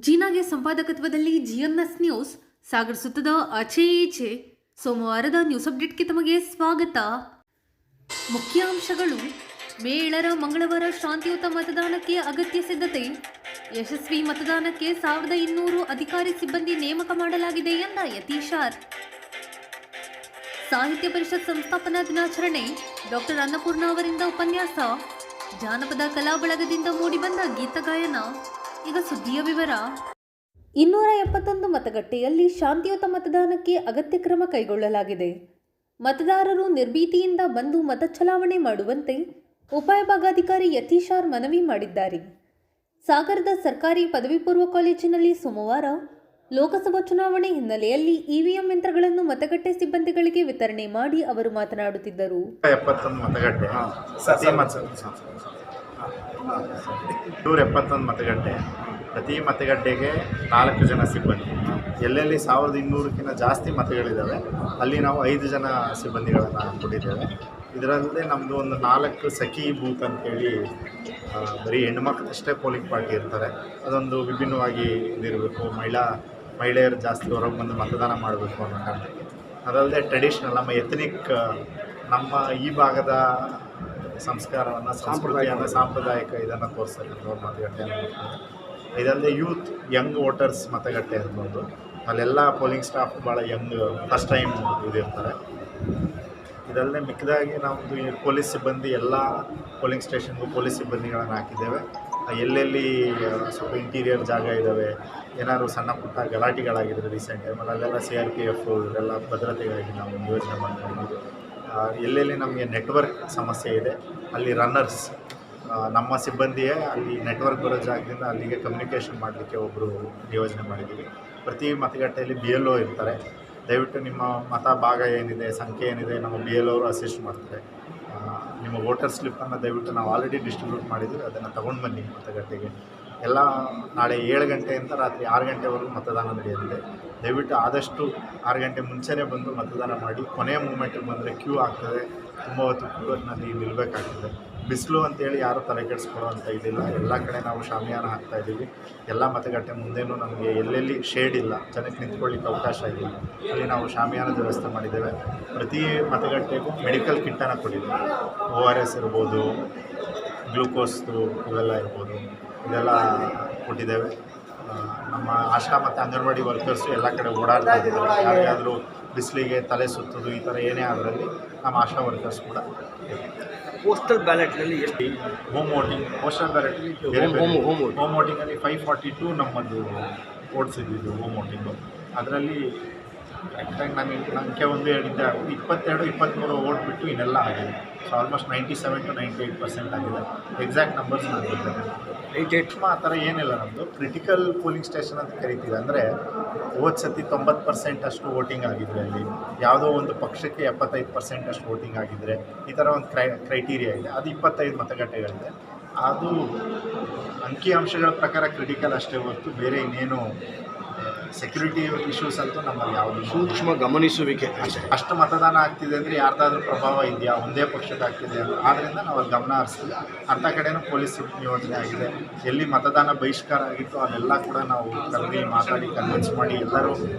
ಜೀನಾಗೆ ಸಂಪಾದಕತ್ವದಲ್ಲಿ ಜಿಎನ್ಎಸ್ news ಸಾಗರ ಸುತ್ತದ ಆಚೆ ಈಚೆ ಸೋಮವಾರದ ನ್ಯೂಸ್ ಅಪ್ಡೇಟ್ಗೆ ತಮಗೆ ಸ್ವಾಗತ. ಮುಖ್ಯಾಂಶಗಳು. ಮೇ 7 ಮಂಗಳವಾರ ಶಾಂತಿಯುತ ಮತದಾನಕ್ಕೆ ಅಗತ್ಯ ಸಿದ್ಧತೆ. ಯಶಸ್ವಿ ಮತದಾನಕ್ಕೆ 1200 ಅಧಿಕಾರಿ ಸಿಬ್ಬಂದಿ ನೇಮಕ ಮಾಡಲಾಗಿದೆ ಎಂದ ಯತೀಶಾರ್. ಸಾಹಿತ್ಯ ಪರಿಷತ್ ಸಂಸ್ಥಾಪನಾ ದಿನಾಚರಣೆ. ಡಾಕ್ಟರ್ ಅನ್ನಪೂರ್ಣ ಅವರಿಂದ ಉಪನ್ಯಾಸ. ಜಾನಪದ ಕಲಾ ಬಳಗದಿಂದ ಮೂಡಿಬಂದ ಗೀತಗಾಯನ. ಈಗ ಸುದ್ದಿಯ ವಿವರ. 271 ಮತಗಟ್ಟೆಯಲ್ಲಿ ಶಾಂತಿಯುತ ಮತದಾನಕ್ಕೆ ಅಗತ್ಯ ಕ್ರಮ ಕೈಗೊಳ್ಳಲಾಗಿದೆ. ಮತದಾರರು ನಿರ್ಭೀತಿಯಿಂದ ಬಂದು ಮತ ಚಲಾವಣೆ ಮಾಡುವಂತೆ ಉಪವಿಭಾಗಾಧಿಕಾರಿ ಯತೀಶಾರ್ ಮನವಿ ಮಾಡಿದ್ದಾರೆ. ಸಾಗರದ ಸರ್ಕಾರಿ ಪದವಿ ಪೂರ್ವ ಕಾಲೇಜಿನಲ್ಲಿ ಸೋಮವಾರ ಲೋಕಸಭಾ ಚುನಾವಣೆ ಹಿನ್ನೆಲೆಯಲ್ಲಿ ಇವಿಎಂ ಯಂತ್ರಗಳನ್ನು ಮತಗಟ್ಟೆ ಸಿಬ್ಬಂದಿಗಳಿಗೆ ವಿತರಣೆ ಮಾಡಿ ಅವರು ಮಾತನಾಡುತ್ತಿದ್ದರು. 171 ಮತಗಟ್ಟೆ, ಪ್ರತಿ ಮತಗಟ್ಟೆಗೆ 4 ಜನ ಸಿಬ್ಬಂದಿ. ಎಲ್ಲೆಲ್ಲಿ 1200ಕ್ಕಿಂತ ಜಾಸ್ತಿ ಮತಗಳಿದ್ದಾವೆ ಅಲ್ಲಿ ನಾವು 5 ಜನ ಸಿಬ್ಬಂದಿಗಳನ್ನು ಕೊಟ್ಟಿದ್ದೇವೆ. ಇದರಲ್ಲದೆ ನಮ್ಮದು ಒಂದು 4 ಸಖಿ ಬೂತ್ ಅಂತೇಳಿ ಬರೀ ಹೆಣ್ಮಕ್ಳಷ್ಟೇ ಪೋಲಿಂಗ್ ಪಾರ್ಟಿ ಇರ್ತಾರೆ. ಅದೊಂದು ವಿಭಿನ್ನವಾಗಿ ಇದಿರಬೇಕು, ಮಹಿಳೆಯರು ಜಾಸ್ತಿ ಹೊರಗೆ ಬಂದು ಮತದಾನ ಮಾಡಬೇಕು ಅನ್ನೋ ಕಾರಣಕ್ಕೆ. ಅದಲ್ಲದೆ ಟ್ರೆಡಿಷ್ನಲ್ ನಮ್ಮ ಎಥನಿಕ್, ನಮ್ಮ ಈ ಭಾಗದ ಸಂಸ್ಕಾರವನ್ನು, ಸಂಸ್ಕೃತಿಯನ್ನು, ಸಾಂಪ್ರದಾಯಿಕ ಇದನ್ನು ತೋರಿಸ್ತಕ್ಕಂಥ ಮತಗಟ್ಟೆಯನ್ನು ಮಾಡ್ತಾರೆ. ಇದಲ್ಲದೆ ಯೂತ್, ಯಂಗ್ ವೋಟರ್ಸ್ ಮತಗಟ್ಟೆ ಇರ್ಬೋದು. ಅಲ್ಲೆಲ್ಲ ಪೋಲಿಂಗ್ ಸ್ಟಾಫ್ ಭಾಳ ಯಂಗ್, ಫಸ್ಟ್ ಟೈಮ್ ಇದಿರ್ತಾರೆ. ಇದಲ್ಲದೆ ಮಿಕ್ಕದಾಗಿ ನಮ್ಮದು ಈ ಪೊಲೀಸ್ ಸಿಬ್ಬಂದಿ, ಎಲ್ಲ ಪೋಲಿಂಗ್ ಸ್ಟೇಷನ್ಗೂ ಪೊಲೀಸ್ ಸಿಬ್ಬಂದಿಗಳನ್ನು ಹಾಕಿದ್ದೇವೆ. ಎಲ್ಲೆಲ್ಲಿ ಸ್ವಲ್ಪ ಇಂಟೀರಿಯರ್ ಜಾಗ ಇದ್ದಾವೆ, ಏನಾದರೂ ಸಣ್ಣ ಪುಟ್ಟ ಗಲಾಟೆಗಳಾಗಿದ್ದರೆ ರೀಸೆಂಟ್ ಟೈಮಲ್ಲಿ ಅಲ್ಲೆಲ್ಲ CRPF ಇವರೆಲ್ಲ ಭದ್ರತೆಗಾಗಿ ನಾವು ಯೋಜನೆ ಮಾಡ್ತೀವಿ. ಎಲ್ಲೆಲ್ಲಿ ನಮಗೆ ನೆಟ್ವರ್ಕ್ ಸಮಸ್ಯೆ ಇದೆ ಅಲ್ಲಿ ರನ್ನರ್ಸ್, ನಮ್ಮ ಸಿಬ್ಬಂದಿಯೇ ಅಲ್ಲಿ ನೆಟ್ವರ್ಕ್ ಬರೋ ಜಾಗದಿಂದ ಅಲ್ಲಿಗೆ ಕಮ್ಯುನಿಕೇಷನ್ ಮಾಡಲಿಕ್ಕೆ ಒಬ್ಬರು ಯೋಜನೆ ಮಾಡಿದ್ದೀವಿ. ಪ್ರತಿ ಮತಗಟ್ಟೆಯಲ್ಲಿ BLO ಇರ್ತಾರೆ. ದಯವಿಟ್ಟು ನಿಮ್ಮ ಮತ ಭಾಗ ಏನಿದೆ, ಸಂಖ್ಯೆ ಏನಿದೆ, ನಮ್ಮ BLO ಅವರು ಅಸಿಸ್ಟ್ ಮಾಡ್ತಾರೆ. ನಿಮ್ಮ ವೋಟರ್ ಸ್ಲಿಪ್ಪನ್ನು ದಯವಿಟ್ಟು ನಾವು ಆಲ್ರೆಡಿ ಡಿಸ್ಟ್ರಿಬ್ಯೂಟ್ ಮಾಡಿದ್ದೀವಿ, ಅದನ್ನು ತೊಗೊಂಡು ಬನ್ನಿ ಮತಗಟ್ಟೆಗೆ. ಎಲ್ಲ ನಾಳೆ 7 ಗಂಟೆಯಿಂದ ರಾತ್ರಿ 6 ಗಂಟೆವರೆಗೂ ಮತದಾನ ನಡೆಯಲಿದೆ. ದಯವಿಟ್ಟು ಆದಷ್ಟು 6 ಗಂಟೆ ಮುಂಚೆನೇ ಬಂದು ಮತದಾನ ಮಾಡಿ. ಕೊನೆಯ ಮೂಮೆಂಟಿಗೆ ಬಂದರೆ ಕ್ಯೂ ಆಗ್ತದೆ, ತುಂಬ ಹೊತ್ತು ಕ್ಯೂನಲ್ಲಿ ನಿಲ್ಲಬೇಕಾಗ್ತದೆ. ಬಿಸಿಲು ಅಂತೇಳಿ ಯಾರೂ ತಲೆ ಕೆಡಿಸ್ಕೊಳ್ಳೋವಂಥ ಇದಿಲ್ಲ. ಎಲ್ಲ ಕಡೆ ನಾವು ಶಾಮಿಯಾನ ಹಾಕ್ತಾಯಿದ್ದೀವಿ. ಎಲ್ಲ ಮತಗಟ್ಟೆ ಮುಂದೆನೂ ನಮಗೆ ಎಲ್ಲೆಲ್ಲಿ ಶೇಡ್ ಇಲ್ಲ, ಜನಕ್ಕೆ ನಿಂತ್ಕೊಳ್ಳಿಕ್ಕೆ ಅವಕಾಶ ಇಲ್ಲ, ಅಲ್ಲಿ ನಾವು ಶಾಮಿಯಾನದ ವ್ಯವಸ್ಥೆ ಮಾಡಿದ್ದೇವೆ. ಪ್ರತಿ ಮತಗಟ್ಟೆಗೂ ಮೆಡಿಕಲ್ ಕಿಟ್ಟನ್ನು ಕೊಟ್ಟಿದ್ದೇವೆ. ORS ಇರ್ಬೋದು, ಗ್ಲೂಕೋಸ್ದು ಇವೆಲ್ಲ ಇರ್ಬೋದು, ಇದೆಲ್ಲ ಕೊಟ್ಟಿದ್ದೇವೆ. ನಮ್ಮ ಆಶಾ ಮತ್ತು ಅಂಗನವಾಡಿ ವರ್ಕರ್ಸು ಎಲ್ಲ ಕಡೆ ಓಡಾಡ್ತಾ ಇದ್ದಾರೆ. ಯಾರಿಗಾದರೂ ಬಿಸಿಲಿಗೆ ತಲೆ ಸುತ್ತೋದು ಈ ಥರ ಏನೇ ಅದರಲ್ಲಿ ನಮ್ಮ ಆಶಾ ವರ್ಕರ್ಸ್ ಕೂಡ. ಪೋಸ್ಟಲ್ ಬ್ಯಾಲೆಟ್ನಲ್ಲಿ ಎಷ್ಟು ಹೋಮ್ ವೋಟಿಂಗ್, ಪೋಸ್ಟಲ್ ಬ್ಯಾಲೆಟಲ್ಲಿ ಹೋಮ್ ವೋಟಿಂಗಲ್ಲಿ 542 ನಮ್ಮದು ವೋಟ್ಸ್ ಇದ್ದಿದ್ದು ಹೋಮ್ ವೋಟಿಂಗು. ಅದರಲ್ಲಿ ಕರೆಕ್ಟಾಗಿ ನನಗೆ ಒಂದು ಹೇಳಿದ್ದೆ 22-23 ವೋಟ್ ಬಿಟ್ಟು ಇನ್ನೆಲ್ಲ ಆಗಿದೆ. ಸೊ ಆಲ್ಮೋಸ್ಟ್ 97 to 98% ಆಗಿದೆ. ಎಕ್ಸಾಕ್ಟ್ ನಂಬರ್ಸ್ ನಾನು ಗೊತ್ತಿದೆ. 88 ಆ ಥರ ಏನಿಲ್ಲ. ನಮ್ಮದು ಕ್ರಿಟಿಕಲ್ ಪೋಲಿಂಗ್ ಸ್ಟೇಷನ್ ಅಂತ ಕರಿತೀವಿ. ಅಂದರೆ ಹೋದ ಸತಿ 90% ಅಷ್ಟು ವೋಟಿಂಗ್ ಆಗಿದ್ದರೆ, ಅಲ್ಲಿ ಯಾವುದೋ ಒಂದು ಪಕ್ಷಕ್ಕೆ 75% ಅಷ್ಟು ವೋಟಿಂಗ್ ಆಗಿದ್ದರೆ, ಈ ಥರ ಒಂದು ಕ್ರೈಟೀರಿಯಾ ಇದೆ. ಅದು 25 ಮತಗಟ್ಟೆಗಳಿದೆ. ಅದು ಅಂಕಿಅಂಶಗಳ ಪ್ರಕಾರ ಕ್ರಿಟಿಕಲ್ ಅಷ್ಟೇ ಹೊರತು ಬೇರೆ ಇನ್ನೇನು ಸೆಕ್ಯೂರಿಟಿ ಇಶ್ಯೂಸ್ ಅಂತೂ ನಮ್ಮಲ್ಲಿ ಯಾವುದು ಸೂಕ್ಷ್ಮ ಗಮನಿಸುವಿಕೆ ಅಷ್ಟು ಮತದಾನ ಆಗ್ತಿದೆ ಅಂದರೆ ಯಾರ್ದಾದ್ರೂ ಪ್ರಭಾವ ಇದೆಯಾ, ಒಂದೇ ಪಕ್ಷಕ್ಕೆ ಆಗ್ತಿದೆ ಅಂತ. ಆದ್ದರಿಂದ ನಾವು ಅಲ್ಲಿ ಗಮನ ಹರಿಸ್ತೀವಿ. ಅಂಥ ಕಡೆನೂ ಪೊಲೀಸ್ ಯೋಜನೆ ಆಗಿದೆ. ಎಲ್ಲಿ ಮತದಾನ ಬಹಿಷ್ಕಾರ ಆಗಿತ್ತು ಅಲ್ಲೆಲ್ಲ ಕೂಡ ನಾವು ಕರೆದಿ ಮಾತಾಡಿ ಕನ್ವಿನ್ಸ್ ಮಾಡಿ ಎಲ್ಲರೂ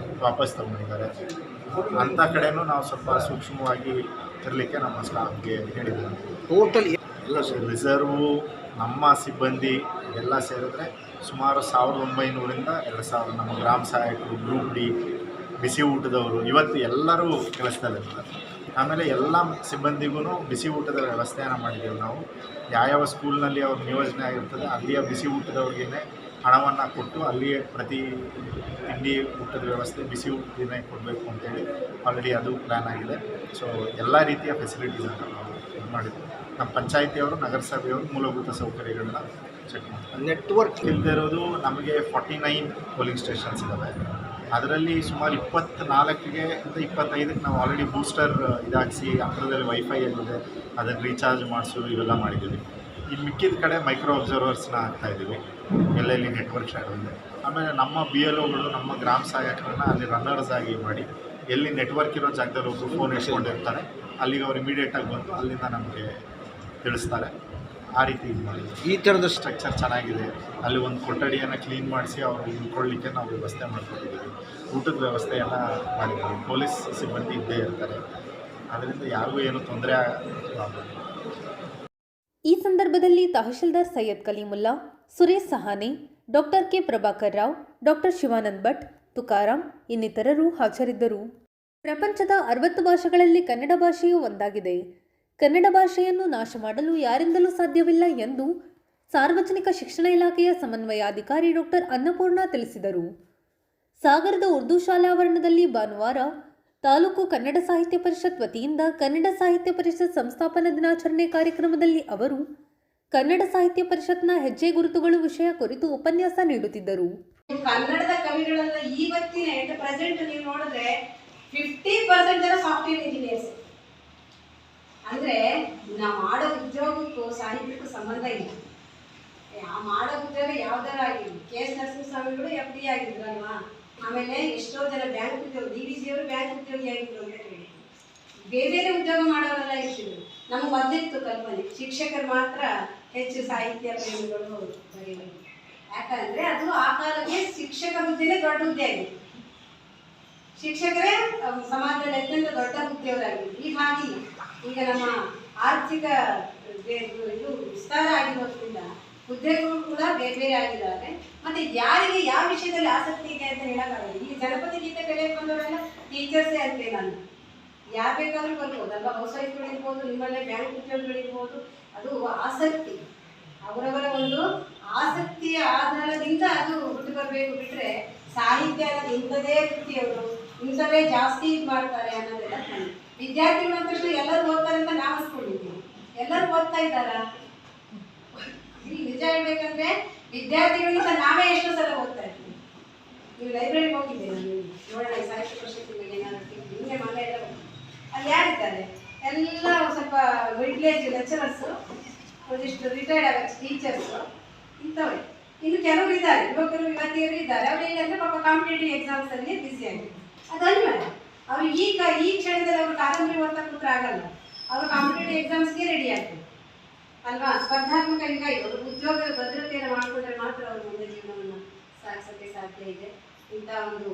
ವಾಪಸ್ ತಗೊಂಡಿದ್ದಾರೆ. ಅಂಥ ಕಡೆನೂ ನಾವು ಸ್ವಲ್ಪ ಸೂಕ್ಷ್ಮವಾಗಿ ಇರಲಿಕ್ಕೆ ನಮ್ಮ ಸ್ಟಾಫ್ಗೆ ಹೇಳಿದ್ದೀವಿ. ಟೋಟಲ್ ಎಲ್ಲ ರಿಸರ್ವು, ನಮ್ಮ ಸಿಬ್ಬಂದಿ ಎಲ್ಲ ಸೇರಿದ್ರೆ ಸುಮಾರು 1900ರಿಂದ 2000 ನಮ್ಮ ಗ್ರಾಮ ಸಹಾಯಕರು, ಗ್ರೂಪ್ ಡಿ, ಬಿಸಿ ಊಟದವರು ಇವತ್ತು ಎಲ್ಲರೂ ಕೆಲಸದಲ್ಲಿರ್ತಾರೆ. ಆಮೇಲೆ ಎಲ್ಲ ಸಿಬ್ಬಂದಿಗೂ ಬಿಸಿ ಊಟದ ವ್ಯವಸ್ಥೆಯನ್ನು ಮಾಡಿದ್ದೇವೆ ನಾವು. ಯಾವ ಸ್ಕೂಲ್ನಲ್ಲಿ ಅವ್ರ ನಿಯೋಜನೆ ಆಗಿರ್ತದೆ ಅಲ್ಲಿಯ ಬಿಸಿ ಊಟದವ್ರಿಗೇ ಹಣವನ್ನು ಕೊಟ್ಟು ಅಲ್ಲಿಯೇ ಪ್ರತಿ ತಿಂಡಿ ಊಟದ ವ್ಯವಸ್ಥೆ ಬಿಸಿ ಊಟನೇ ಕೊಡಬೇಕು ಅಂತೇಳಿ ಆಲ್ರೆಡಿ ಅದು ಪ್ಲ್ಯಾನ್ ಆಗಿದೆ. ಸೊ ಎಲ್ಲ ರೀತಿಯ ಫೆಸಿಲಿಟೀಸನ್ನು ನಾವು ಇದು ಮಾಡಿದ್ವಿ. ನಮ್ಮ ಪಂಚಾಯಿತಿಯವರು, ನಗರಸಭೆಯವರು ಮೂಲಭೂತ ಸೌಕರ್ಯಗಳನ್ನ ಚೆಕ್ ಮಾಡ್ತಾರೆ. ನೆಟ್ವರ್ಕ್ ಇಲ್ಲದೆ ಇರೋದು ನಮಗೆ 49 ಪೋಲಿಂಗ್ ಸ್ಟೇಷನ್ಸ್ ಇದ್ದಾವೆ. ಅದರಲ್ಲಿ ಸುಮಾರು 24ಗೆ ಅಂತ 25ಕ್ಕೆ ನಾವು ಆಲ್ರೆಡಿ ಬೂಸ್ಟರ್ ಇದಾಗಿಸಿ ಹತ್ತಿರದಲ್ಲಿ ವೈಫೈ ಎಲ್ಲಿದೆ ಅದನ್ನು ರೀಚಾರ್ಜ್ ಮಾಡಿಸೋದು ಇವೆಲ್ಲ ಮಾಡಿದ್ದೀವಿ. ಈ ಮಿಕ್ಕಿದ ಕಡೆ ಮೈಕ್ರೋ ಅಬ್ಸರ್ವರ್ಸ್ನ ಹಾಕ್ತಾಯಿದ್ದೀವಿ ಎಲ್ಲೆಲ್ಲಿ ನೆಟ್ವರ್ಕ್ ಶಾಟ್ ಇದೆ. ಆಮೇಲೆ ನಮ್ಮ BLOಗಳು, ನಮ್ಮ ಗ್ರಾಮ ಸಹಾಯಕರನ್ನು ಅಲ್ಲಿ ರನ್ನರ್ಸ್ ಆಗಿ ಮಾಡಿ ಎಲ್ಲಿ ನೆಟ್ವರ್ಕ್ ಇರೋ ಜಾಗದಲ್ಲಿ ಒಬ್ಬರು ಫೋನ್ ಇಟ್ಕೊಂಡಿರ್ತಾರೆ, ಅಲ್ಲಿಗೆ ಅವ್ರು ಇಮಿಡಿಯೇಟಾಗಿ ಬಂದು ಅಲ್ಲಿಂದ ನಮಗೆ ತಿಳಿಸ್ತಾರೆ. ಆ ರೀತಿ ಇದು ಮಾಡಿದ್ದೀವಿ. ಈ ಥರದ ಸ್ಟ್ರಕ್ಚರ್ ಚೆನ್ನಾಗಿದೆ. ಅಲ್ಲಿ ಒಂದು ಕೊಠಡಿಯನ್ನು ಕ್ಲೀನ್ ಮಾಡಿಸಿ ಅವರು ಉಳ್ಕೊಳ್ಳಿಕ್ಕೆ ನಾವು ವ್ಯವಸ್ಥೆ ಮಾಡ್ಕೊಂಡಿದ್ದೀವಿ. ಊಟದ ವ್ಯವಸ್ಥೆ ಎಲ್ಲ ಮಾಡಿದ್ದೀವಿ. ಪೊಲೀಸ್ ಸಿಬ್ಬಂದಿ ಇದ್ದೇ ಇರ್ತಾರೆ, ಅದರಿಂದ ಯಾರಿಗೂ ಏನು ತೊಂದರೆ ಆಗೋದಿಲ್ಲ. ಈ ಸಂದರ್ಭದಲ್ಲಿ tahsildar Syed Kalimulla, Suresh Sahane, doctor K Prabhakar Rao, doctor Shivanand Bhat, Tukaram ಇನ್ನಿತರರು ಹಾಜರಿದ್ದರು. ಪ್ರಪಂಚದ 60 ಭಾಷೆಗಳಲ್ಲಿ ಕನ್ನಡ ಭಾಷೆಯೂ ಒಂದಾಗಿದೆ. ಕನ್ನಡ ಭಾಷೆಯನ್ನು ನಾಶ ಮಾಡಲು ಯಾರಿಂದಲೂ ಸಾಧ್ಯವಿಲ್ಲ ಎಂದು ಸಾರ್ವಜನಿಕ ಶಿಕ್ಷಣ ಇಲಾಖೆಯ ಸಮನ್ವಯಾಧಿಕಾರಿ ಡಾಕ್ಟರ್ ಅನ್ನಪೂರ್ಣ ತಿಳಿಸಿದರು. ಸಾಗರದ ಉರ್ದು ಶಾಲಾ ಆವರಣದಲ್ಲಿ ಭಾನುವಾರ ತಾಲೂಕು ಕನ್ನಡ ಸಾಹಿತ್ಯ ಪರಿಷತ್ ವತಿಯಿಂದ ಕನ್ನಡ ಸಾಹಿತ್ಯ ಪರಿಷತ್ ಸಂಸ್ಥಾಪನಾ ದಿನಾಚರಣೆ ಕಾರ್ಯಕ್ರಮದಲ್ಲಿ ಅವರು ಕನ್ನಡ ಸಾಹಿತ್ಯ ಪರಿಷತ್ನ ಹೆಜ್ಜೆ ಗುರುತುಗಳು ವಿಷಯ ಕುರಿತು ಉಪನ್ಯಾಸ ನೀಡುತ್ತಿದ್ದರು. ಕನ್ನಡದ ಕವಿಗಳೆಲ್ಲ ಇವತ್ತಿನ ಪ್ರೆಸೆಂಟ್ ನೀವು ನೋಡಿದ್ರೆ 50% ಜನ ಸಾಫ್ಟ್ವೇರ್ ಇಂಜಿನಿಯರ್ಸ್. ಅಂದ್ರೆ ನಾವು ಮಾಡೋ ಉದ್ಯೋಗಕ್ಕೂ ಸಾಹಿತ್ಯಕ್ಕೂ ಸಂಬಂಧ ಇಲ್ಲ. ಮಾಡೋ ಉದ್ಯೋಗ ಯಾವ್ದಾರ ಆಗಿರ್ಲಿ, KS ನರಸಿಂಹಸ್ವಾಮಿಗಳು FD ಆಗಿದ್ರಲ್ವಾ, ಆಮೇಲೆ ಎಷ್ಟೋ ಜನ ಬ್ಯಾಂಕ್ ಉದ್ಯೋಗ, DVC ಅವರು ಬ್ಯಾಂಕ್ ಉದ್ಯೋಗಿ ಆಗಿದ್ರು ಅಂತ ಹೇಳಿ ಬೇರೆ ಬೇರೆ ಉದ್ಯೋಗ ಮಾಡೋರೆಲ್ಲ ಇರ್ತಿದ್ರು. ನಮ್ಗೆ ಮೊದಲಿತ್ತು ಕಲ್ಪನೆ ಶಿಕ್ಷಕರು ಮಾತ್ರ ಹೆಚ್ಚು ಸಾಹಿತ್ಯ ಪ್ರೇಮಿಗಳು ಬರೀಬೇಕು. ಯಾಕಂದ್ರೆ ಅದು ಆ ಕಾಲಕ್ಕೆ ಶಿಕ್ಷಕ ಹುದ್ದೆನೇ ದೊಡ್ಡ ಹುದ್ದೆ ಆಗಿತ್ತು. ಶಿಕ್ಷಕರೇ ಸಮಾಜದಲ್ಲಿ ಅತ್ಯಂತ ದೊಡ್ಡ ಹುದ್ದೆಯವರಾಗಿತ್ತು. ಈಗ ಹಾಗಿಲ್ಲ. ಈಗ ನಮ್ಮ ಆರ್ಥಿಕ ಇದು ವಿಸ್ತಾರ ಆಗಿರೋದ್ರಿಂದ ಹುದ್ದೆಗಳು ಕೂಡ ಬೇರೆ ಬೇರೆ ಆಗಿದ್ದಾರೆ. ಮತ್ತೆ ಯಾರಿಗೆ ಯಾವ ವಿಷಯದಲ್ಲಿ ಆಸಕ್ತಿ ಇದೆ ಅಂತ ಹೇಳಕ್ಕಾಗಲ್ಲ. ಈಗ ಜನಪದ ಗೀತೆ ಕಲಿಯಕ್ಕೆ ಬಂದವರೆಲ್ಲ ಟೀಚರ್ಸೇ ಅಂತ ನಾನು ಯಾರು ಬೇಕಾದ್ರೂ ಬರ್ಬೋದಲ್ವಾ. ಹೌಸ್ ವೈಫ್ಗಳಿರ್ಬೋದು, ನಿಮ್ಮಲ್ಲೇ ಬ್ಯಾಂಕ್ ಉದ್ಯೋಗಗಳಿರ್ಬೋದು. ಅದು ಆಸಕ್ತಿ, ಅವರವರ ಒಂದು ಆಸಕ್ತಿಯ ಆಧಾರದಿಂದ ಅದು ಹುಟ್ಟು ಬರಬೇಕು. ಬಿಟ್ಟರೆ ಸಾಹಿತ್ಯ ಅನ್ನೋದು ಇಂಥದೇ ವೃತ್ತಿಯವರು ಇಂಥವೇ ಜಾಸ್ತಿ ಇದು ಮಾಡ್ತಾರೆ ಅನ್ನೋದೆಲ್ಲ ವಿದ್ಯಾರ್ಥಿಗಳು ಅಂದ ತಕ್ಷಣ ಎಲ್ಲರೂ ಓದ್ತಾರೆ ಅಂತ ನಾವು ಅನ್ಸ್ಕೊಂಡಿದ್ದೀವಿ. ಎಲ್ಲರೂ ಓದ್ತಾ ಇದ್ದಾರ? ಇಲ್ಲಿ ನಿಜ ಹೇಳ್ಬೇಕಂದ್ರೆ ವಿದ್ಯಾರ್ಥಿಗಳಿಂದ ನಾವೇ ಎಷ್ಟೋ ಸಲ ಓದ್ತಾ ಇರ್ತೀವಿ. ನೀವು ಲೈಬ್ರರಿಗೆ ಹೋಗಿದ್ದೀರಾ? ನೀವು ನೋಡೋಣ ಸಾಹಿತ್ಯ ಪರಿಷತ್ ಮೇಲೆ ಏನಾದ್ರು ನಿಮಗೆ ಮನೆ ಎಲ್ಲ ಅಲ್ಲಿ ಯಾರಿದ್ದಾರೆ? ಎಲ್ಲ ಸ್ವಲ್ಪ ಮಿಡ್ಲ್ ಏಜ್ ಲೆಕ್ಚರರ್ಸು, ಒಂದಿಷ್ಟು ರಿಟೈರ್ಡ್ ಆಗೋ ಟೀಚರ್ಸು, ಇಂಥವ್ರೆ. ಇನ್ನು ಕೆಲವರು ಇದ್ದಾರೆ, ಯುವಕರು ಯುವತಿಯರು ಇದ್ದಾರೆ. ಅವ್ರು ಏನಂದ್ರೆ ಪಾಪ ಕಾಂಪಿಟೇಟಿವ್ ಎಕ್ಸಾಮ್ಸ್ ಅಲ್ಲಿ ಬಿಸಿ ಆಗಿದೆ. ಅದನ್ಮೇಲೆ ಅವ್ರು ಈ ಕ್ಷಣದಲ್ಲಿ ಅವ್ರು ಕಾದಂಬರಿ ಓದ್ತಾ ಕೂತ್ರೆ ಆಗಲ್ಲ. ಅವರು ಕಾಂಪಿಟೇಟಿವ್ ಎಕ್ಸಾಮ್ಸ್ಗೆ ರೆಡಿ ಆಗ್ತಾರೆ ಅಲ್ವಾ. ಸ್ಪರ್ಧಾತ್ಮಕ ಯುಗ ಇದು. ಉದ್ಯೋಗ ಭದ್ರತೆಯನ್ನು ಮಾಡಿಕೊಂಡ್ರೆ ಮಾತ್ರ ಅವ್ರ ಮುಂದೆ ಜೀವನವನ್ನು ಸಾಗಿಸೋಕ್ಕೆ ಸಾಧ್ಯ ಇದೆ. ಇಂಥ ಒಂದು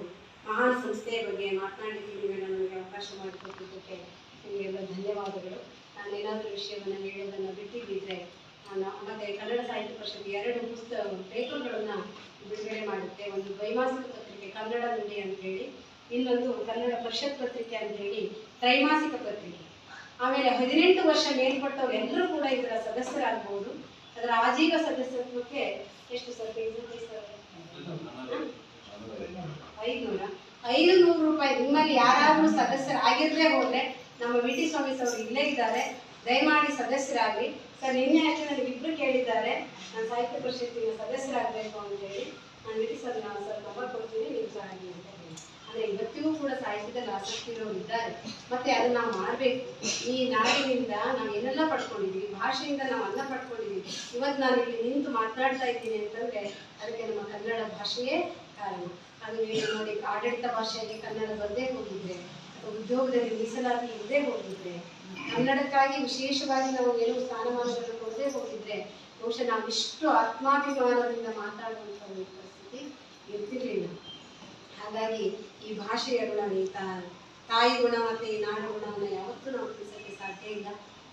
ಮಹಾನ್ ಸಂಸ್ಥೆಯ ಬಗ್ಗೆ ಮಾತನಾಡಲಿಕ್ಕೆ ನೀವೆಲ್ಲ ನನಗೆ ಅವಕಾಶ ಮಾಡಿಕೊಟ್ಟಿದ್ದಕ್ಕೆ ನಿಮಗೆಲ್ಲ ಧನ್ಯವಾದಗಳು. ನಾನೇನಾದರೂ ವಿಷಯವನ್ನು ಹೇಳೋದನ್ನು ಬಿಟ್ಟಿದ್ದಿದ್ರೆ ಮತ್ತೆ ಕನ್ನಡ ಸಾಹಿತ್ಯ ಪರಿಷತ್ 2 ಪೇಪರ್ಗಳನ್ನು ಬಿಡುಗಡೆ ಮಾಡುತ್ತೆ. ಒಂದು ದ್ವೈಮಾಸಿಕ ಪತ್ರಿಕೆ ಕನ್ನಡ ನುಡಿ ಅಂತೇಳಿ, ಇನ್ನೊಂದು ಕನ್ನಡ ಪರಿಷತ್ ಪತ್ರಿಕೆ ಅಂತೇಳಿ ತ್ರೈಮಾಸಿಕ ಪತ್ರಿಕೆ. ಆಮೇಲೆ 18 ವರ್ಷ ಮೇಲ್ಪಟ್ಟವ್ರು ಎಲ್ಲರೂ ಕೂಡ ಇದರ ಸದಸ್ಯರಾಗಬಹುದು. ಅದರ ಆಜೀವ ಸದಸ್ಯತ್ವಕ್ಕೆ ಎಷ್ಟು ಸರ್? 500 ರೂಪಾಯಿ. ನಿಮ್ಮಲ್ಲಿ ಯಾರಾದರೂ ಸದಸ್ಯರಾಗಿರದೇ ಹೋದರೆ ನಮ್ಮ VT ಸ್ವಾಮಿ ಅವರು ಇಲ್ಲೇ ಇದ್ದಾರೆ, ದಯಮಾಡಿ ಸದಸ್ಯರಾಗಲಿ ಸರ್. ನಿನ್ನೆ ಅಷ್ಟೇ ನನಗೆ ಇಬ್ಬರು ಕೇಳಿದ್ದಾರೆ, ನಾನು ಸಾಹಿತ್ಯ ಪರಿಷತ್ತಿನ ಸದಸ್ಯರಾಗಬೇಕು ಅಂತೇಳಿ. ನಾನು VT ಸರ್ ನಂಬರ್ ಕೊಡ್ತೀನಿ, ನೀವು ಸಹ ಆಗಿ ಅಂತ ಹೇಳಿ. ಅಂದರೆ ಇವತ್ತಿಗೂ ಕೂಡ ಸಾಹಿತ್ಯದಲ್ಲಿ ಆಸಕ್ತಿ ಇರೋರು ಇದ್ದಾರೆ. ಮತ್ತು ಅದನ್ನು ನಾವು ಮಾಡಬೇಕು. ಈ ನಾಡಿನಿಂದ ನಾವು ಏನೆಲ್ಲ ಪಡ್ಕೊಂಡಿದ್ದೀವಿ, ಭಾಷೆಯಿಂದ ನಾವು ಅನ್ನ ಪಡ್ಕೊಂಡಿದ್ದೀವಿ. ಇವತ್ತು ನಾನು ಇಲ್ಲಿ ನಿಂತು ಮಾತನಾಡ್ತಾ ಇದ್ದೀನಿ ಅಂತಂದರೆ ಅದಕ್ಕೆ ನಮ್ಮ ಕನ್ನಡ ಭಾಷೆಯೇ ಕಾರಣ. ಅದು ನೀವು ನೋಡಿ, ಆಡಳಿತ ಭಾಷೆಯಾಗಿ ಕನ್ನಡ ಬರದೇ ಹೋಗಿದ್ರೆ, ಅಥವಾ ಉದ್ಯೋಗದಲ್ಲಿ ಮೀಸಲಾತಿ ಇಲ್ಲದೆ ಹೋಗಿದ್ರೆ, ಕನ್ನಡಕ್ಕಾಗಿ ವಿಶೇಷವಾಗಿ ನಾವು ಏನು ಸ್ಥಾನಮಾನಗಳನ್ನು ಕೊಡದೇ ಹೋಗಿದ್ರೆ ಬಹುಶಃ ನಾವಿಷ್ಟು ಆತ್ಮಾಭಿಮಾನದಿಂದ ಮಾತಾಡುವಂಥ ಒಂದು ಪರಿಸ್ಥಿತಿ ಇರ್ತಿರ್ಲಿಲ್ಲ. ಹಾಗಾಗಿ ಈ ಭಾಷೆಯ ಗುಣ, ಈ ತಾಯಿ ಗುಣ ಮತ್ತು ಈ ನಾಡು ಗುಣವನ್ನು ಯಾವತ್ತೂ ನಾವು ತಿಳಿಸೋಕ್ಕೆ ಸಾಧ್ಯ ಇಲ್ಲ.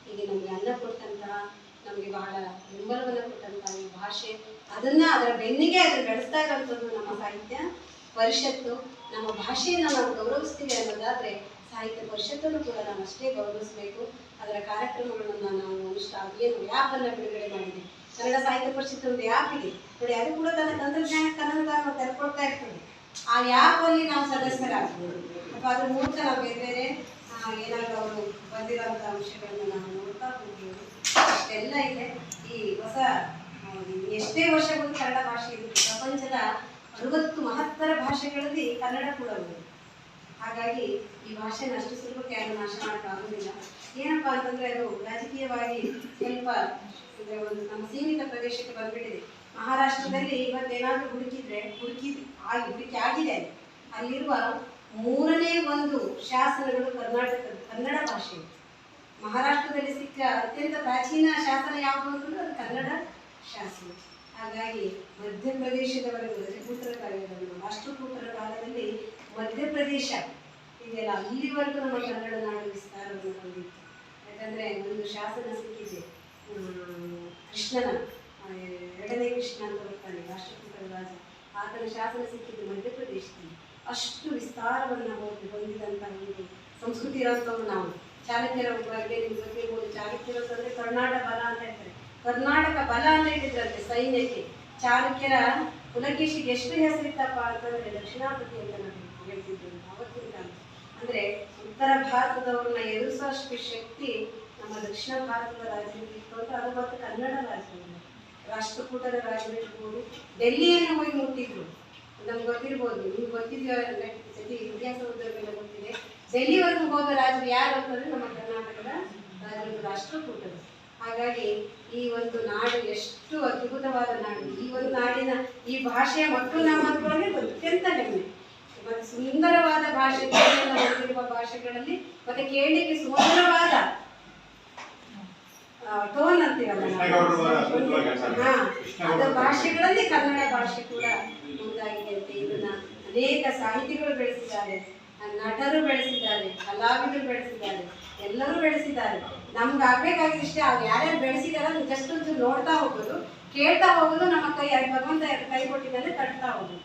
ಹೀಗೆ ನಮಗೆ ಅನ್ನ ಕೊಟ್ಟಂತಹ, ನಮಗೆ ಬಹಳ ಬೆಂಬಲವನ್ನು ಕೊಟ್ಟಂತಹ ಈ ಭಾಷೆ, ಅದನ್ನು ಅದರ ಬೆನ್ನಿಗೆ ಅದನ್ನು ಬೆಳೆಸ್ತಾ ಇರೋಂಥದ್ದು ನಮ್ಮ ಸಾಹಿತ್ಯ ಪರಿಷತ್ತು. ನಮ್ಮ ಭಾಷೆಯನ್ನು ನಾವು ಗೌರವಿಸ್ತೀವಿ ಅನ್ನೋದಾದರೆ ಸಾಹಿತ್ಯ ಪರಿಷತ್ತನ್ನು ಕೂಡ ನಾವು ಅಷ್ಟೇ ಗೌರವಿಸಬೇಕು. ಅದರ ಕಾರ್ಯಕ್ರಮಗಳನ್ನು ನಾವು ಏನು ಆ್ಯಪನ್ನು ಬಿಡುಗಡೆ ಮಾಡಿದೆ. ಕನ್ನಡ ಸಾಹಿತ್ಯ ಪರಿಷತ್ ಒಂದು ಆ್ಯಪ್ ಇದೆ ನೋಡಿ, ಅದು ಕೂಡ ತನ್ನ ತಂತ್ರಜ್ಞಾನ ಕನ್ನಡ ತೆರೆಕೊಡ್ತಾ ಇರ್ತದೆ. ಆ ಆ್ಯಪಲ್ಲಿ ನಾವು ಸದಸ್ಯರಾಗ್ಬೋದು, ಅಥವಾ ಅದ್ರ ಮೂಲಕ ನಾವು ಬೇರೆ ಬೇರೆ ಏನಾದರೂ ಅವರು ಬಂದಿರೋಂಥ ಅಂಶಗಳನ್ನು ನಾವು ನೋಡ್ತಾ ಹೋಗ್ಬೋದು. ಅಷ್ಟೆಲ್ಲ ಇದೆ. ಈ ಹೊಸ ಎಷ್ಟೇ ವರ್ಷಗಳು ಕನ್ನಡ ಭಾಷೆ ಇರುತ್ತೆ. ಪ್ರಪಂಚದ 60 ಮಹತ್ತರ ಭಾಷೆಗಳಲ್ಲಿ ಕನ್ನಡ ಕೂಡ ಇದೆ. ಹಾಗಾಗಿ ಈ ಭಾಷೆನ ಅಷ್ಟು ಸುಲಭಕ್ಕೆ ಯಾರು ನಾಶ ಮಾಡೋಕ್ಕಾಗೋದಿಲ್ಲ. ಏನಪ್ಪ ಅಂತಂದರೆ ಅದು ರಾಜಕೀಯವಾಗಿ ಸ್ವಲ್ಪ ಒಂದು ನಮ್ಮ ಸೀಮಿತ ಪ್ರದೇಶಕ್ಕೆ ಬಂದ್ಬಿಟ್ಟಿದೆ. ಮಹಾರಾಷ್ಟ್ರದಲ್ಲಿ ಇವತ್ತೇನಾದರೂ ಹುಡುಕಿ ಆಗಿದೆ. ಅಲ್ಲಿರುವ ಮೂರನೇ ಒಂದು ಶಾಸನಗಳು ಕರ್ನಾಟಕದ ಕನ್ನಡ ಭಾಷೆ. ಮಹಾರಾಷ್ಟ್ರದಲ್ಲಿ ಸಿಕ್ಕ ಅತ್ಯಂತ ಪ್ರಾಚೀನ ಶಾಸನ ಯಾವುದು ಅಂತಂದ್ರೆ ಅದು ಕನ್ನಡ ಶಾಸನ. ಹಾಗಾಗಿ ಮಧ್ಯಪ್ರದೇಶದವರೆಗೂ ರಜಪೂತರ ಕಾಲದಲ್ಲಿ, ರಾಷ್ಟ್ರಕೂಟರ ಕಾಲದಲ್ಲಿ ಮಧ್ಯಪ್ರದೇಶ ಇದೆಯಲ್ಲ, ಅಲ್ಲಿವರೆಗೂ ನಮ್ಮ ಕನ್ನಡ ನಾಡು ವಿಸ್ತಾರವನ್ನು ಹೊಂದಿತ್ತು. ಯಾಕಂದರೆ ಒಂದು ಶಾಸನ ಸಿಕ್ಕಿದೆ, ಕೃಷ್ಣನ ಎರಡನೇ ಕೃಷ್ಣ ಅಂತ ಬರ್ತಾನೆ, ರಾಷ್ಟ್ರಕೂಟರ ರಾಜ, ಆತನ ಶಾಸನ ಸಿಕ್ಕಿದ್ದು ಮಧ್ಯಪ್ರದೇಶದಲ್ಲಿ. ಅಷ್ಟು ವಿಸ್ತಾರವನ್ನು ಹೊಂದಿದಂಥ ಒಂದು ಸಂಸ್ಕೃತಿ ಇರೋಂಥವ್ರು ನಾವು. ಚಾಲುಕ್ಯರ ಬಗ್ಗೆ ನಿಮ್ಗೆ ಗೊತ್ತಿರ್ಬೋದು, ಚಾಲುಕ್ಯರು ಅಂತಂದರೆ ಕರ್ನಾಟಕ ಬಲ ಅಂತ ಹೇಳ್ತಾರೆ. ಕರ್ನಾಟಕ ಬಲ ಅಂತ ಹೇಳಿದ್ರಂತೆ ಸೈನ್ಯಕ್ಕೆ. ಚಾಲುಕ್ಯರ ಪುಲಕೇಶಿಗೆ ಎಷ್ಟು ಹೆಸರಿತ್ತಪ್ಪ ಅಂತಂದರೆ ದಕ್ಷಿಣಾಪತಿ ಅಂತ ನಾವು ಹೇಳ್ತಿದ್ರು ಅವತ್ತಿನ ಕಾಲ. ಅಂದರೆ ಉತ್ತರ ಭಾರತದವ್ರನ್ನ ಎದುರಿಸುವಷ್ಟು ಶಕ್ತಿ ನಮ್ಮ ದಕ್ಷಿಣ ಭಾರತದ ರಾಜ್ಯದಲ್ಲಿ ಇತ್ತು ಅಂತ. ಅದು ಮತ್ತು ಕನ್ನಡ ರಾಜ್ಯದಲ್ಲಿ ರಾಷ್ಟ್ರಕೂಟರ ರಾಜ್ಯವಿರ್ಬೋದು, ಡೆಲ್ಲಿಯನ್ನು ಹೋಗಿ ಮುಟ್ಟಿದ್ರು. ನಮ್ಗೆ ಗೊತ್ತಿರ್ಬೋದು, ನಿಮ್ಗೆ ಗೊತ್ತಿದೆಯೋ ಸತಿ ಇತಿಹಾಸ ಓದೋರಿಗೆಲ್ಲ ಗೊತ್ತಿದೆ. ಡೆಲ್ಲಿವರೆಗೂ ಹೋದ ರಾಜರು ಯಾರು ಅಂತಂದರೆ ನಮ್ಮ ಕರ್ನಾಟಕದ ರಾಜರು, ರಾಷ್ಟ್ರಕೂಟರು. ಹಾಗಾಗಿ ಈ ಒಂದು ನಾಡು ಎಷ್ಟು ಅದ್ಭುತವಾದ ನಾಡು. ಈ ಒಂದು ನಾಡಿನ ಈ ಭಾಷೆಯ ಮಕ್ಕಳು ನಾವು ಅಂದ್ಕೊಂಡ್ರೆ ಅತ್ಯಂತ ಹೆಮ್ಮೆ. ಮತ್ತು ಸುಂದರವಾದ ಭಾಷೆ, ಹೊಂದಿರುವ ಭಾಷೆಗಳಲ್ಲಿ ಮತ್ತೆ ಕೇಳಲಿಕ್ಕೆ ಸುಂದರವಾದ ಟೋನ್ ಅಂತೀವಲ್ಲ ಅದು ಭಾಷೆಗಳಲ್ಲಿ ಕನ್ನಡ ಭಾಷೆ ಕೂಡ ಒಂದಾಗಿದೆ ಅಂತ. ಇದನ್ನ ಅನೇಕ ಸಾಹಿತಿಗಳು ಬೆಳೆಸಿದ್ದಾರೆ, ನಟರು ಬೆಳೆಸಿದ್ದಾರೆ, ಕಲಾವಿದರು ಬೆಳೆಸಿದ್ದಾರೆ, ಎಲ್ಲರೂ ಬೆಳೆಸಿದ್ದಾರೆ. ನಮ್ಗೆ ಆಗ್ಬೇಕಾಗಿದ್ದು ಇಷ್ಟೇ, ಅವ್ರು ಯಾರ್ಯಾರು ಬೆಳೆಸಿದಾರೆ ಅದನ್ನು ಜಸ್ಟ್ ಒಂದು ನೋಡ್ತಾ ಹೋಗೋದು, ಕೇಳ್ತಾ ಹೋಗೋದು, ನಮ್ಮ ಕೈ ಭಗವಂತ ಕೈ ಕೊಟ್ಟಿದ್ದಲ್ಲಿ ತಟ್ತಾ ಹೋಗೋದು.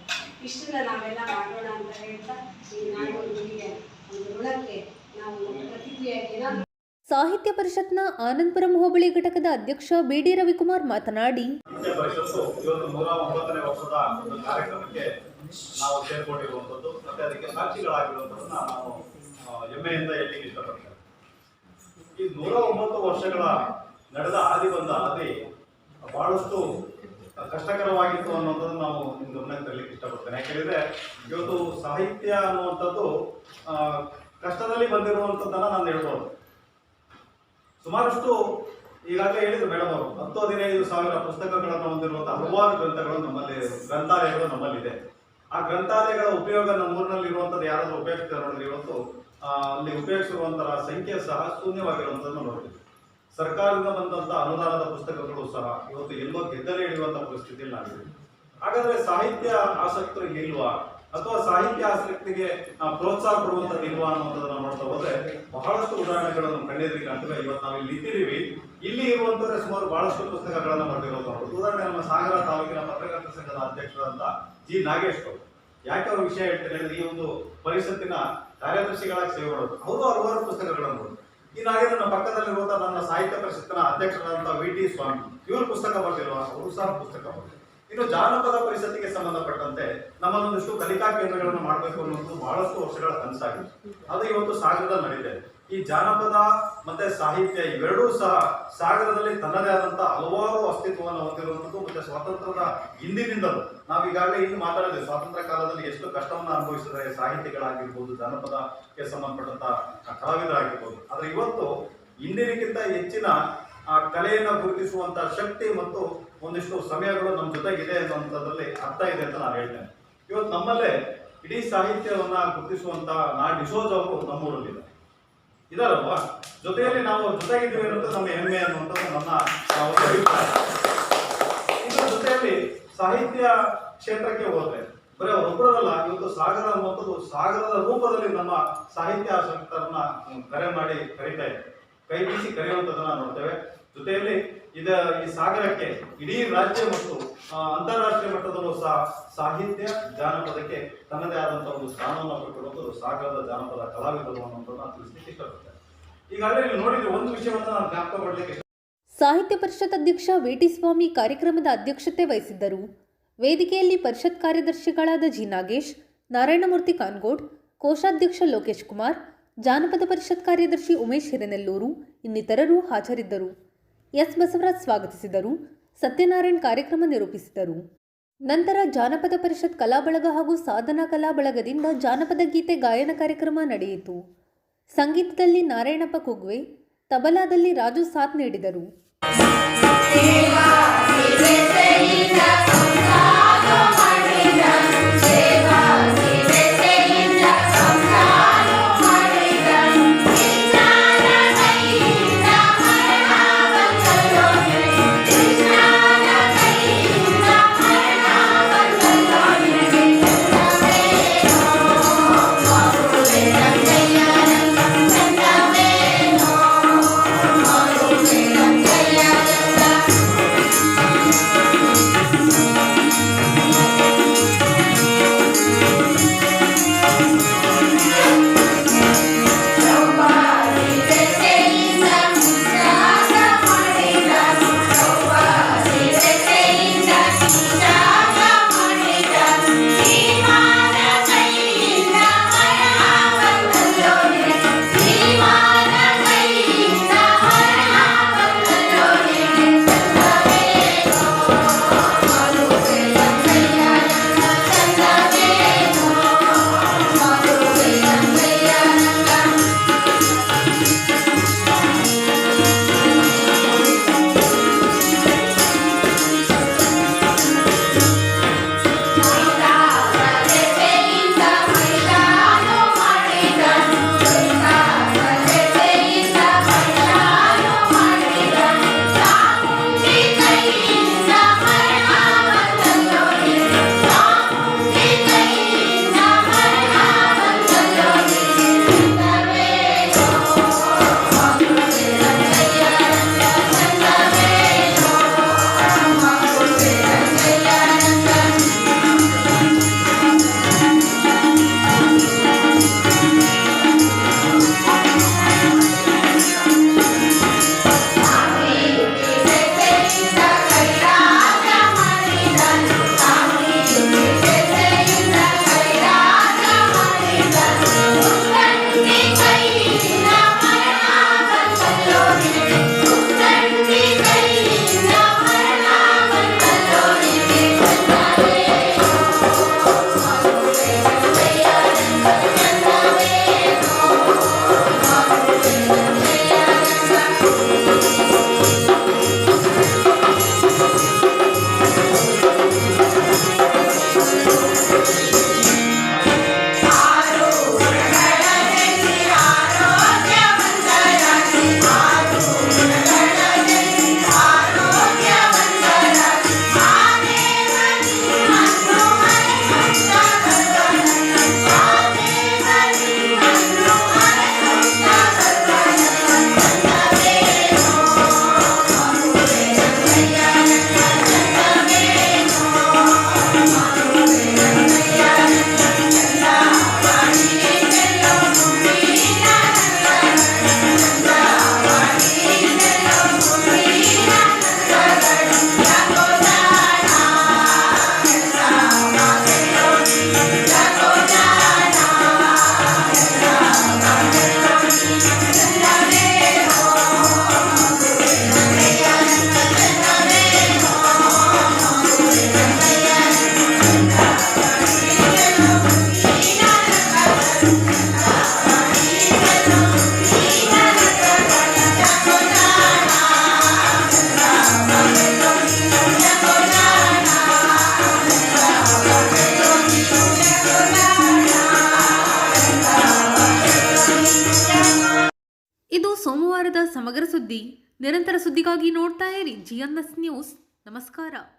ಇಷ್ಟನ್ನ ನಾವೆಲ್ಲ ಮಾಡೋಣ ಅಂತ ಹೇಳ್ತಾ ಈ ನಾಡು ನುಡಿಗೆ ಒಂದು ಋಣಕ್ಕೆ ನಾವು ಪ್ರತಿಕ್ರಿಯೆಯಾಗಿ ಏನಾದರೂ. ಸಾಹಿತ್ಯ ಪರಿಷತ್ನ ಆನಂದಪುರಂ ಹೋಬಳಿ ಘಟಕದ ಅಧ್ಯಕ್ಷ ಬಿಡಿ ರವಿಕುಮಾರ್ ಮಾತನಾಡಿ, ಸಾಹಿತ್ಯ ಪರಿಷತ್ತು ಇವತ್ತು 109ನೇ ವರ್ಷದ ಒಂದು ಕಾರ್ಯಕ್ರಮಕ್ಕೆ ನಾವು ಸೇರ್ಕೊಂಡಿರುವಂಥದ್ದು ಮತ್ತೆ ಅದಕ್ಕೆ ಸಾಕ್ಷಿಗಳಾಗಿರುವಂಥದ್ದನ್ನ ನಾನು ಹೆಮ್ಮೆಯಿಂದ ಹೇಳಲಿಕ್ಕೆ ಇಷ್ಟಪಡ್ತೇನೆ. ಈ 109 ವರ್ಷಗಳ ನಡೆದ ಹಾದಿ ಬಹಳಷ್ಟು ಕಷ್ಟಕರವಾಗಿತ್ತು ಅನ್ನೋದನ್ನು ನಾವು ನಿಮ್ಮ ಗಮನಕ್ಕೆ ತರಲಿಕ್ಕೆ ಇಷ್ಟಪಡ್ತೇನೆ. ಯಾಕೆಂದರೆ ಇವತ್ತು ಸಾಹಿತ್ಯ ಅನ್ನುವಂಥದ್ದು ಕಷ್ಟದಲ್ಲಿ ಬಂದಿರುವಂಥದ್ದನ್ನು ನಾನು ಹೇಳ್ಬೋದು. ಸುಮಾರಷ್ಟು ಈಗಾಗಲೇ ಹೇಳಿದ್ರು ಮೇಡಮ್ ಅವರು, 10-15 ಸಾವಿರ ಪುಸ್ತಕಗಳನ್ನು ಹೊಂದಿರುವಂತಹ ಹಲವಾರು ಗ್ರಂಥಗಳು ಗ್ರಂಥಾಲಯಗಳು ನಮ್ಮಲ್ಲಿದೆ. ಆ ಗ್ರಂಥಾಲಯಗಳ ಉಪಯೋಗ ನಮ್ಮೂರಿನಲ್ಲಿ ಇರುವಂಥದ್ದು ಯಾರಾದರೂ ಉಪಯೋಗಿಸ್ತಾರೆ ನೋಡಿದ್ರೆ ಇವತ್ತು ಅಲ್ಲಿ ಉಪಯೋಗಿಸಿರುವಂತಹ ಸಂಖ್ಯೆ ಸಹ ಶೂನ್ಯವಾಗಿರುವಂಥದ್ದು ನೋಡ್ತೀವಿ. ಸರ್ಕಾರದಿಂದ ಬಂದಂಥ ಅನುದಾನದ ಪುಸ್ತಕಗಳು ಸಹ ಇವತ್ತು ಎಲ್ಲೋ ಗೆದ್ದಲೇ ಹಿಡಿಯುವಂಥ ಪರಿಸ್ಥಿತಿಯಲ್ಲಿ ನಾವಿದೆ. ಹಾಗಾದ್ರೆ ಸಾಹಿತ್ಯ ಆಸಕ್ತರಿಗೆ ಇಲ್ವಾ ಅಥವಾ ಸಾಹಿತ್ಯ ಆಸಕ್ತಿಗೆ ಪ್ರೋತ್ಸಾಹ ಕೊಡುವಂಥದ್ದು ಇಲ್ವಾ ಅನ್ನುವಂಥದ್ದನ್ನು ನೋಡ್ತಾ ಹೋದ್ರೆ ಬಹಳಷ್ಟು ಉದಾಹರಣೆಗಳನ್ನು ಕಣ್ಣೆದುರಿಗೆ ಕಾಣ್ತವೆ. ಇವತ್ತು ನಾವು ಇಲ್ಲಿ ನಿಂತಿದ್ದೀವಿ, ಇಲ್ಲಿ ಇರುವಂಥವ್ರೆ ಸುಮಾರು ಬಹಳಷ್ಟು ಪುಸ್ತಕಗಳನ್ನು ಬರೆದಿರೋದು. ಉದಾಹರಣೆ ನಮ್ಮ ಸಾಗರ ತಾಲೂಕಿನ ಪತ್ರಕರ್ತರ ಸಂಘದ ಅಧ್ಯಕ್ಷರಾದಂಥ ಜಿ ನಾಗೇಶ್ ಅವರು. ಯಾಕೆ ಅವ್ರ ವಿಷಯ ಹೇಳ್ತಾರೆ ಹೇಳಿದ್ರೆ, ಈ ಒಂದು ಪರಿಷತ್ತಿನ ಕಾರ್ಯದರ್ಶಿಗಳಾಗಿ ಸೇವೆ ಮಾಡೋದು. ಅವರು ಹಲವಾರು ಪುಸ್ತಕಗಳನ್ನು ಬರೆದು. ಈ ನಾಗೇಶ್ ನಮ್ಮ ಪಕ್ಕದಲ್ಲಿರುವಂತಹ ನನ್ನ ಸಾಹಿತ್ಯ ಪರಿಷತ್ತಿನ ಅಧ್ಯಕ್ಷರಾದಂಥ ವಿ.ಟಿ. ಸ್ವಾಮಿ, ಇವರು ಪುಸ್ತಕ ಬರೆದಿರುವ, ಅವರು ಸಹ ಪುಸ್ತಕ ಬರೆದಿದ್ದಾರೆ. ಇನ್ನು ಜಾನಪದ ಪರಿಷತ್ತಿಗೆ ಸಂಬಂಧಪಟ್ಟಂತೆ ನಮ್ಮಲ್ಲೊಂದಿಷ್ಟು ಕಲಿಕಾ ಕೇಂದ್ರಗಳನ್ನು ಮಾಡಬೇಕು ಅನ್ನೋದು ಬಹಳಷ್ಟು ವರ್ಷಗಳ ಕನಸಾಗಿದೆ. ಅದು ಇವತ್ತು ಸಾಗರದಲ್ಲಿ ನಡೀತಾ ಇದೆ. ಈ ಜಾನಪದ ಮತ್ತೆ ಸಾಹಿತ್ಯ ಇವೆರಡೂ ಸಹ ಸಾಗರದಲ್ಲಿ ತನ್ನದೇ ಆದಂತಹ ಹಲವಾರು ಅಸ್ತಿತ್ವವನ್ನು ಹೊಂದಿರುವಂಥದ್ದು. ಮತ್ತೆ ಸ್ವಾತಂತ್ರ್ಯದ ಹಿಂದಿನಿಂದಲೂ ನಾವು ಈಗಾಗಲೇ ಇಲ್ಲಿ ಮಾತಾಡಿದ್ವಿ, ಸ್ವಾತಂತ್ರ್ಯ ಕಾಲದಲ್ಲಿ ಎಷ್ಟು ಕಷ್ಟವನ್ನು ಅನುಭವಿಸಿದರೆ ಸಾಹಿತಿಗಳಾಗಿರ್ಬೋದು, ಜಾನಪದಕ್ಕೆ ಸಂಬಂಧಪಟ್ಟಂತ ಕಲಾವಿದರಾಗಿರ್ಬೋದು. ಆದರೆ ಇವತ್ತು ಹಿಂದಿನಕ್ಕಿಂತ ಹೆಚ್ಚಿನ ಆ ಕಲೆಯನ್ನು ಗುರುತಿಸುವಂತಹ ಶಕ್ತಿ ಮತ್ತು ಒಂದಿಷ್ಟು ಸಮಯಗಳು ನಮ್ಮ ಜೊತೆಗಿದೆ ಅನ್ನುವಂಥದ್ರಲ್ಲಿ ಅರ್ಥ ಇದೆ ಅಂತ ನಾನು ಹೇಳ್ತೇನೆ. ಇವತ್ತು ನಮ್ಮಲ್ಲೇ ಇಡೀ ಸಾಹಿತ್ಯವನ್ನ ಗುರುತಿಸುವಂತ ಡಿಸೋಜ್ ಅವರು ನಮ್ಮೂರಲ್ಲಿದ್ದಾರೆ, ಇದಾರಲ್ವಾ? ಜೊತೆಯಲ್ಲಿ ನಾವು ಜೊತೆಗಿದ್ದೀವಿ ಅನ್ನೋದು ನಮ್ಮ ಹೆಮ್ಮೆ ಅನ್ನುವಂಥದ್ದು ನನ್ನ ಒಂದು ಅಭಿಪ್ರಾಯ. ಇದರ ಜೊತೆಯಲ್ಲಿ ಸಾಹಿತ್ಯ ಕ್ಷೇತ್ರಕ್ಕೆ ಹೋದ್ರೆ ಬರೀ ಅವರೊಬ್ಬರಲ್ಲ, ಇವತ್ತು ಸಾಗರ ಅನ್ನುವಂಥದ್ದು ಸಾಗರದ ರೂಪದಲ್ಲಿ ನಮ್ಮ ಸಾಹಿತ್ಯ ಆಸಕ್ತರನ್ನ ಕರೆ ಮಾಡಿ ಕರೀತಾ ಇದೆ, ಕೈ ಬೀಸಿ ಕರೆಯುವಂಥದ್ದನ್ನ ನೋಡ್ತೇವೆ. ಜೊತೆಯಲ್ಲಿ ಈ ಸಾಗರಕ್ಕೆ ಇಡೀ ರಾಜ್ಯ ಮತ್ತು ಅಂತಾರಾಷ್ಟ್ರೀಯ ಮಟ್ಟದಲ್ಲೂ ಸಹ ಸಾಹಿತ್ಯ ಜಾನಪದಕ್ಕೆ ತನ್ನದೇ ಆದಂತಹ ಒಂದು ಸ್ಥಾನವನ್ನು ಕೊಡುವುದು ಸಾಗರದ ಜಾನಪದ ಕಲಾವಿದರು ಅನ್ನೋದನ್ನ ತಿಳಿಸಲಿಕ್ಕೆ ಇಷ್ಟಪಡ್ತಾರೆ. ಈಗಾಗಲೇ ನೀವು ನೋಡಿದ್ರೆ ಒಂದು ವಿಷಯವನ್ನು ನಾನು ಜ್ಞಾಪಕ ಮಾಡಲಿಕ್ಕೆ. ಸಾಹಿತ್ಯ ಪರಿಷತ್ ಅಧ್ಯಕ್ಷ ವಿ.ಟಿ. ಸ್ವಾಮಿ ಕಾರ್ಯಕ್ರಮದ ಅಧ್ಯಕ್ಷತೆ ವಹಿಸಿದ್ದರು. ವೇದಿಕೆಯಲ್ಲಿ ಪರಿಷತ್ ಕಾರ್ಯದರ್ಶಿಗಳಾದ ಜಿ ನಾಗೇಶ್, ನಾರಾಯಣಮೂರ್ತಿ ಕಾನ್ಗೋಡ್, ಕೋಶಾಧ್ಯಕ್ಷ ಲೋಕೇಶ್ ಕುಮಾರ್, ಜಾನಪದ ಪರಿಷತ್ ಕಾರ್ಯದರ್ಶಿ ಉಮೇಶ್ ಹಿರೇನೆಲ್ಲೂರು ಇನ್ನಿತರರು ಹಾಜರಿದ್ದರು. ಎಸ್ ಬಸವರಾಜ್ ಸ್ವಾಗತಿಸಿದರು. ಸತ್ಯನಾರಾಯಣ್ ಕಾರ್ಯಕ್ರಮ ನಿರೂಪಿಸಿದರು. ನಂತರ ಜಾನಪದ ಪರಿಷತ್ ಕಲಾ ಬಳಗ ಹಾಗೂ ಸಾಧನಾ ಕಲಾ ಬಳಗದಿಂದ ಜಾನಪದ ಗೀತೆ ಗಾಯನ ಕಾರ್ಯಕ್ರಮ ನಡೆಯಿತು. ಸಂಗೀತದಲ್ಲಿ ನಾರಾಯಣಪ್ಪ ಕುಗ್ವೆ, ತಬಲಾದಲ್ಲಿ ರಾಜು ಸಾಥ್ ನೀಡಿದರು. ವಾರದ ಸಮಗ್ರ ಸುದ್ದಿ. ನಿರಂತರ ಸುದ್ದಿಗಾಗಿ ನೋಡ್ತಾ ಇರಿ GNS ನ್ಯೂಸ್. ನಮಸ್ಕಾರ.